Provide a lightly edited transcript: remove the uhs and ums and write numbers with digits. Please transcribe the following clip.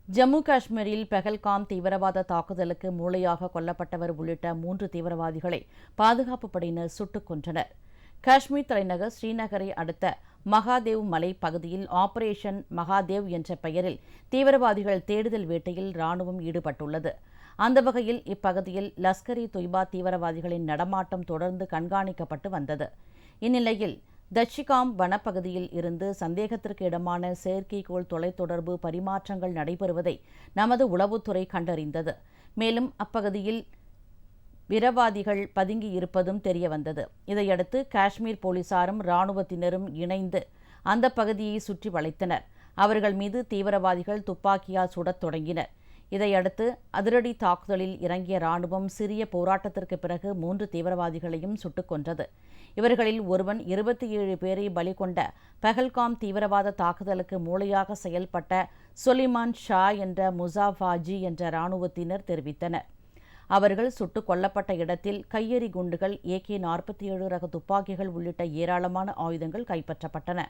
ஜம்மு காஷ்மீரில் பெஹல்காம் தீவிரவாத தாக்குதலுக்கு மூளையாக கொல்லப்பட்டவர் உள்ளிட்ட 3 தீவிரவாதிகளை பாதுகாப்புப் படையினர் சுட்டுக் கொன்றனர். காஷ்மீர் தலைநகர் ஸ்ரீநகரை அடுத்த மகாதேவ் மலை பகுதியில் ஆபரேஷன் மகாதேவ் என்ற பெயரில் தீவிரவாதிகள் தேடுதல் வேட்டையில் ராணுவம் ஈடுபட்டுள்ளது. அந்த வகையில் இப்பகுதியில் லஷ்கர்-இ-தொய்பா தீவிரவாதிகளின் நடமாட்டம் தொடர்ந்து கண்காணிக்கப்பட்டு வந்தது. இந்நிலையில் தட்சிகாம் வனப்பகுதியில் இருந்து சந்தேகத்திற்கு இடமான செயற்கைக்கோள் தொலைத்தொடர்பு பரிமாற்றங்கள் நடைபெறுவதை நமது உளவுத்துறை கண்டறிந்தது. மேலும் அப்பகுதியில் விரவாதிகள் பதுங்கியிருப்பதும் தெரியவந்தது. இதையடுத்து காஷ்மீர் போலீசாரும் ராணுவத்தினரும் இணைந்து அந்த பகுதியை சுற்றி வளைத்தனர். அவர்கள் மீது தீவிரவாதிகள் துப்பாக்கியால் சுடத் தொடங்கினர். இதையடுத்து அதிரடி தாக்குதலில் இறங்கிய ராணுவம் சிறிய போராட்டத்திற்கு பிறகு 3 தீவிரவாதிகளையும் சுட்டுக் கொன்றது. இவர்களில் ஒருவன் 27 பேரை பலி கொண்ட பெஹல்காம் தீவிரவாத தாக்குதலுக்கு மூளையாக செயல்பட்ட சொலிமான் ஷா என்ற முசாஃபாஜி என்ற ராணுவத்தினர் தெரிவித்தனர். அவர்கள் சுட்டுக் கொல்லப்பட்ட இடத்தில் கையெறி குண்டுகள், AK-47 ரக துப்பாக்கிகள் உள்ளிட்ட ஏராளமான ஆயுதங்கள் கைப்பற்றப்பட்டன.